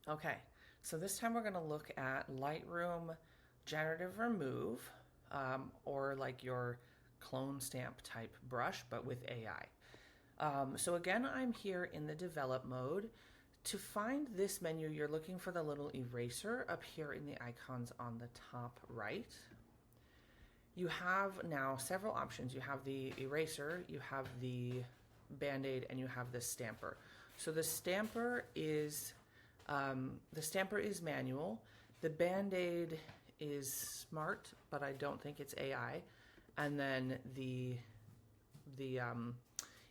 Okay, so this time we're going to look at Lightroom Generative Remove, or like your clone stamp type brush, but with AI. So again, I'm here in the develop mode. To find this menu, you're looking for the little eraser up here in the icons on the top right. You have now several options. You have the eraser, you have the Band-Aid, and you have the stamper. So the stamper is manual. The Band-Aid is smart, but I don't think it's AI. And then the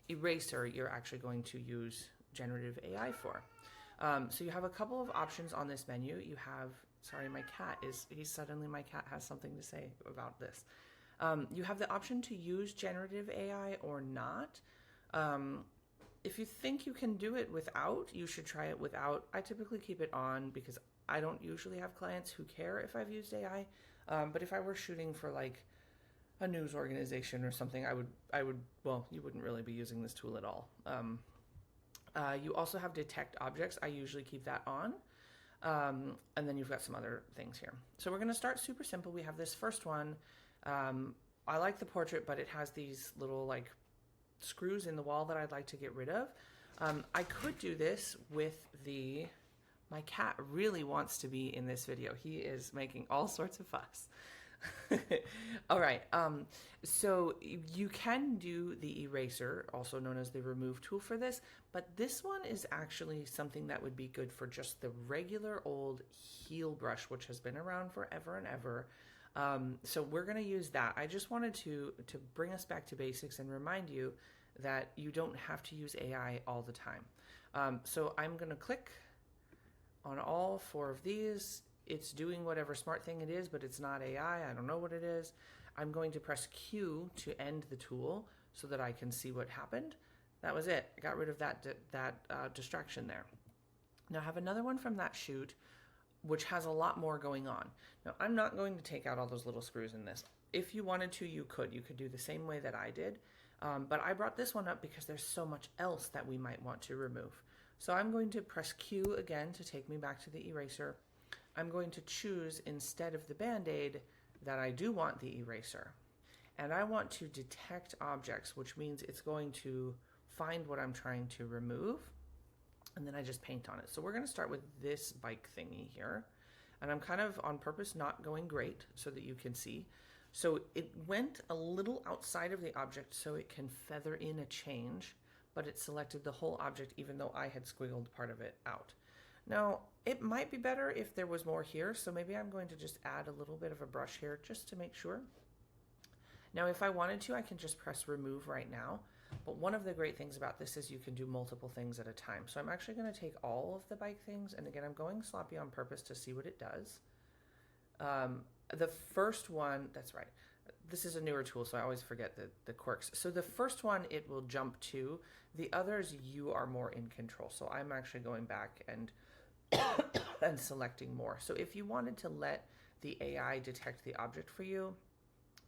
eraser, you're actually going to use generative AI for. So you have a couple of options on this menu. You have, sorry, my cat has something to say about this. You have the option to use generative AI or not. If you think you can do it without, you should try it without. I typically keep it on because I don't usually have clients who care if I've used AI. But if I were shooting for like a news organization or something, well, you wouldn't really be using this tool at all. You also have detect objects. I usually keep that on. And then you've got some other things here. So we're going to start super simple. We have this first one. I like the portrait, but it has these little like screws in the wall that I'd like to get rid of. I could do this with my cat really wants to be in this video. He is making all sorts of fuss. All right. So you can do the eraser, also known as the remove tool for this, but this one is actually something that would be good for just the regular old heel brush, which has been around forever and ever. So we're going to use that. I just wanted to bring us back to basics and remind you that you don't have to use AI all the time. So I'm going to click on all four of these. It's doing whatever smart thing it is, but it's not AI. I don't know what it is. I'm going to press Q to end the tool so that I can see what happened. That was it. I got rid of that distraction there. Now I have another one from that shoot, which has a lot more going on. Now I'm not going to take out all those little screws in this. If you wanted to, you could. You could do the same way that I did. But I brought this one up because there's so much else that we might want to remove. So I'm going to press Q again to take me back to the eraser. I'm going to choose, instead of the Band-Aid, that I do want the eraser. And I want to detect objects, which means it's going to find what I'm trying to remove, and then I just paint on it. So we're going to start with this bike thingy here. And I'm kind of on purpose not going great so that you can see. So it went a little outside of the object so it can feather in a change, but it selected the whole object even though I had squiggled part of it out. Now, it might be better if there was more here, so maybe I'm going to just add a little bit of a brush here just to make sure. Now, if I wanted to, I can just press remove right now. But one of the great things about this is you can do multiple things at a time. So I'm actually going to take all of the bike things, and again, I'm going sloppy on purpose to see what it does. The first one, that's right. This is a newer tool, so I always forget the quirks. So the first one, it will jump to. The others, you are more in control. So I'm actually going back and and selecting more. So if you wanted to let the AI detect the object for you,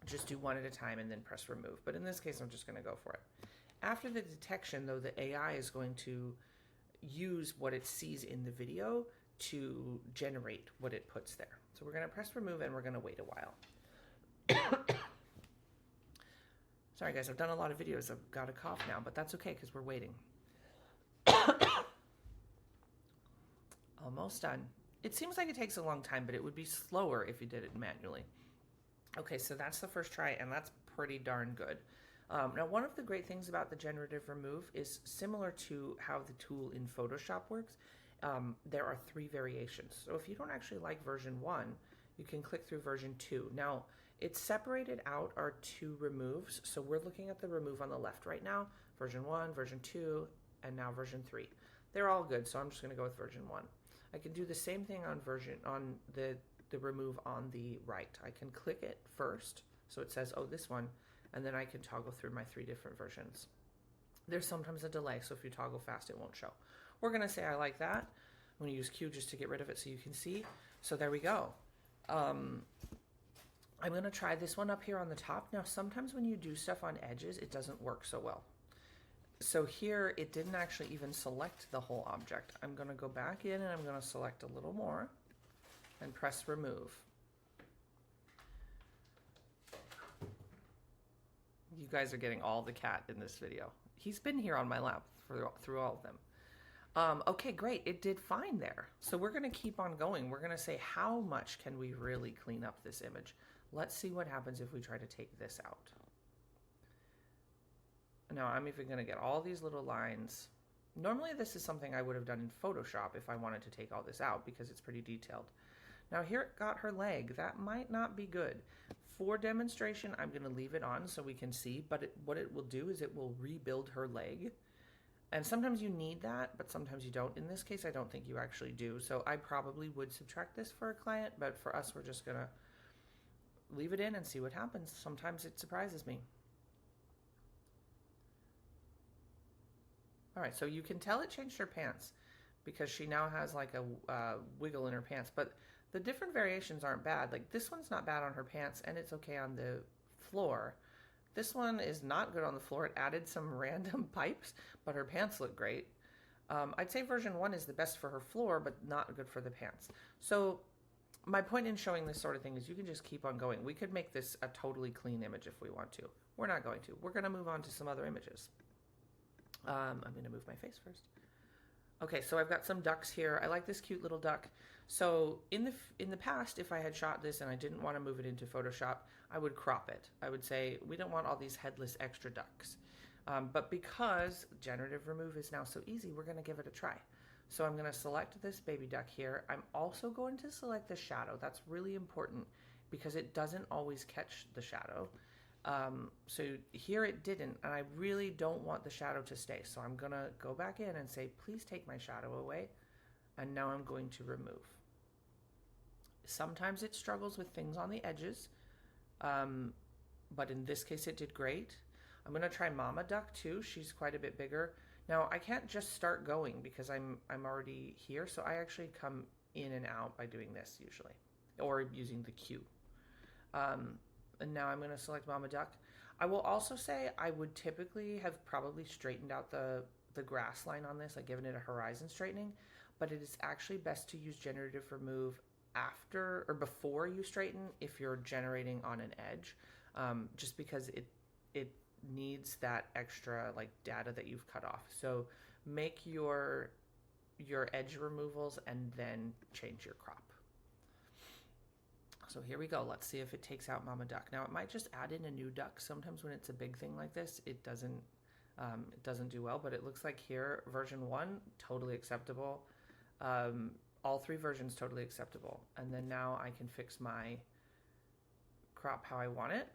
just do one at a time and then press remove. But in this case, I'm just going to go for it. After the detection, though, the AI is going to use what it sees in the video to generate what it puts there. So we're going to press remove and we're going to wait a while. Sorry guys, I've done a lot of videos. I've got a cough now, but that's okay because we're waiting. Almost done. It seems like it takes a long time, but it would be slower if you did it manually. Okay, so that's the first try, and that's pretty darn good. Now, one of the great things about the generative remove is similar to how the tool in Photoshop works. There are 3 variations. So if you don't actually like version 1, you can click through version 2. Now, it's separated out our 2 removes. So we're looking at the remove on the left right now, version 1, version 2, and now version 3. They're all good, so I'm just going to go with version 1. I can do the same thing on the remove on the right. I can click it first, so it says, oh, this one, and then I can toggle through my 3 different versions. There's sometimes a delay, so if you toggle fast, it won't show. We're going to say I like that. I'm going to use Q just to get rid of it so you can see. So there we go. I'm going to try this one up here on the top. Now, sometimes when you do stuff on edges, it doesn't work so well. So here it didn't actually even select the whole object. I'm going to go back in and I'm going to select a little more and press remove. You guys are getting all the cat in this video. He's been here on my lap through all of them. Okay, great. It did fine there. So we're going to keep on going. We're going to say, how much can we really clean up this image? Let's see what happens if we try to take this out. Now I'm even going to get all these little lines. Normally this is something I would have done in Photoshop if I wanted to take all this out because it's pretty detailed. Now here it got her leg. That might not be good. For demonstration, I'm going to leave it on so we can see, but what it will do is it will rebuild her leg. And sometimes you need that, but sometimes you don't. In this case, I don't think you actually do. So I probably would subtract this for a client, but for us, we're just going to leave it in and see what happens. Sometimes it surprises me. All right, so you can tell it changed her pants because she now has like a wiggle in her pants, but the different variations aren't bad. Like this one's not bad on her pants and it's okay on the floor. This one is not good on the floor. It added some random pipes, but her pants look great. I'd say version 1 is the best for her floor, but not good for the pants. So my point in showing this sort of thing is you can just keep on going. We could make this a totally clean image if we want to. We're not going to. We're going to move on to some other images. I'm going to move my face first. Okay, so I've got some ducks here. I like this cute little duck. So in the past, if I had shot this and I didn't want to move it into Photoshop, I would crop it. I would say, we don't want all these headless extra ducks. But because generative remove is now so easy, we're going to give it a try. So I'm going to select this baby duck here. I'm also going to select the shadow. That's really important because it doesn't always catch the shadow. So here it didn't, and I really don't want the shadow to stay. So I'm going to go back in and say, please take my shadow away. And now I'm going to remove. Sometimes it struggles with things on the edges, but in this case it did great. I'm going to try Mama Duck too. She's quite a bit bigger. Now I can't just start going because I'm already here, so I actually come in and out by doing this usually, or using the Q. And now I'm going to select Mama Duck. I will also say I would typically have probably straightened out the grass line on this, like given it a horizon straightening, but it is actually best to use generative remove after or before you straighten if you're generating on an edge, just because it needs that extra like data that you've cut off. So make your edge removals and then change your crop. So here we go. Let's see if it takes out Mama Duck. Now it might just add in a new duck. Sometimes when it's a big thing like this, it doesn't do well, but it looks like here, version 1, totally acceptable. All 3 versions totally acceptable. And then now I can fix my crop how I want it.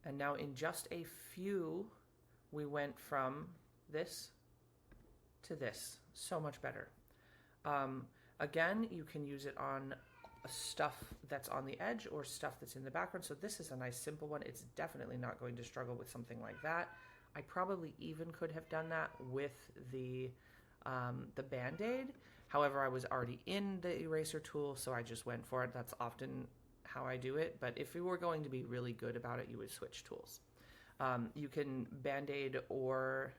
And now in just a few, we went from this to this. So much better. Again, you can use it on stuff that's on the edge or stuff that's in the background. So this is a nice simple one. It's definitely not going to struggle with something like that. I probably even could have done that with the Band-Aid. However, I was already in the eraser tool, so I just went for it. That's often how I do it. But if you were going to be really good about it, you would switch tools. You can Band-Aid or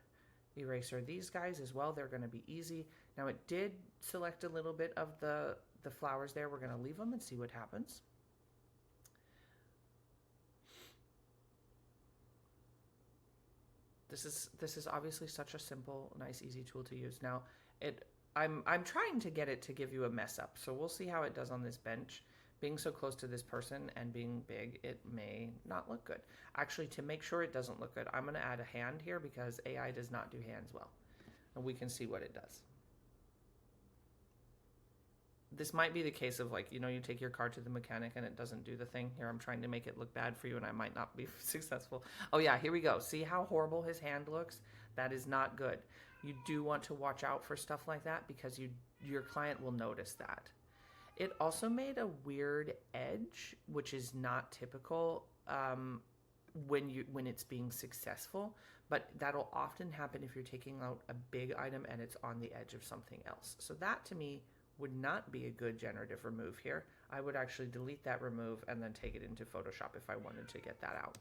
eraser these guys as well. They're going to be easy. Now it did select a little bit of the flowers there. We're going to leave them and see what happens. This is obviously such a simple, nice, easy tool to use. Now I'm trying to get it to give you a mess up, so we'll see how it does on this bench. Being so close to this person and being big, it may not look good. Actually, to make sure it doesn't look good, I'm going to add a hand here because AI does not do hands well. And we can see what it does. This might be the case of like, you know, you take your car to the mechanic and it doesn't do the thing. Here, I'm trying to make it look bad for you and I might not be successful. Oh yeah, here we go. See how horrible his hand looks? That is not good. You do want to watch out for stuff like that because your client will notice that. It also made a weird edge, which is not typical when it's being successful, but that'll often happen if you're taking out a big item and it's on the edge of something else. So that to me would not be a good generative remove here. I would actually delete that remove and then take it into Photoshop if I wanted to get that out.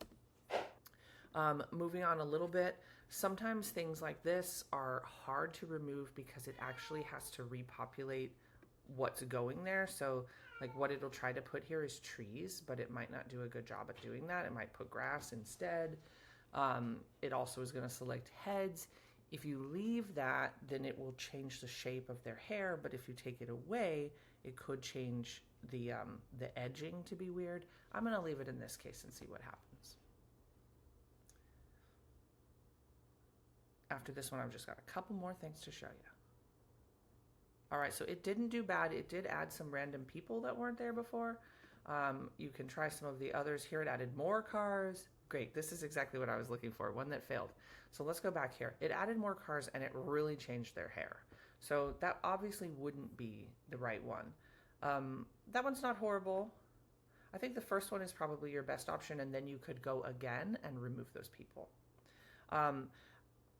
Moving on a little bit, sometimes things like this are hard to remove because it actually has to repopulate what's going there. So like what it'll try to put here is trees, but it might not do a good job at doing that. It might put grass instead. It also is going to select heads. If you leave that, then it will change the shape of their hair. But if you take it away, it could change the edging to be weird. I'm going to leave it in this case and see what happens. After this one, I've just got a couple more things to show you. All right, so it didn't do bad. It did add some random people that weren't there before. You can try some of the others here. It added more cars. Great, this is exactly what I was looking for, one that failed. So let's go back here. It added more cars and it really changed their hair. So that obviously wouldn't be the right one. That one's not horrible. I think the first one is probably your best option, and then you could go again and remove those people.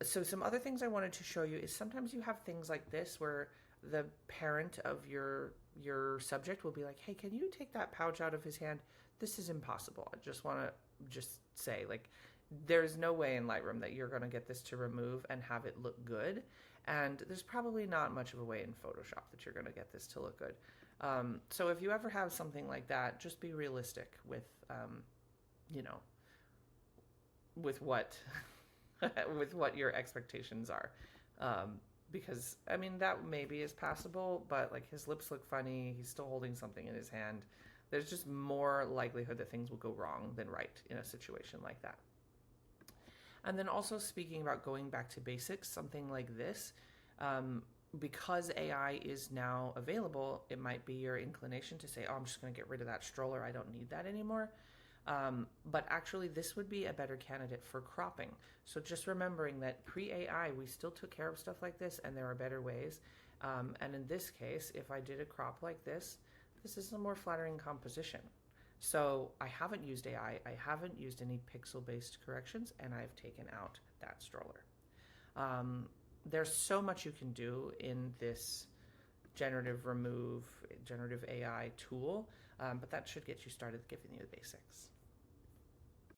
So some other things I wanted to show you is sometimes you have things like this where the parent of your subject will be like, hey, can you take that pouch out of his hand? This is impossible. I just want to say, like, there's no way in Lightroom that you're going to get this to remove and have it look good. And there's probably not much of a way in Photoshop that you're going to get this to look good. So if you ever have something like that, just be realistic with, with what with what your expectations are. Because, I mean, that maybe is passable, but like his lips look funny. He's still holding something in his hand. There's just more likelihood that things will go wrong than right in a situation like that. And then also speaking about going back to basics, something like this, because AI is now available, it might be your inclination to say, oh, I'm just going to get rid of that stroller. I don't need that anymore. But actually, this would be a better candidate for cropping. So just remembering that pre-AI, we still took care of stuff like this, and there are better ways. And in this case, if I did a crop like this is a more flattering composition. So I haven't used AI, I haven't used any pixel-based corrections, and I've taken out that stroller. There's so much you can do in this generative AI tool, but that should get you started giving you the basics.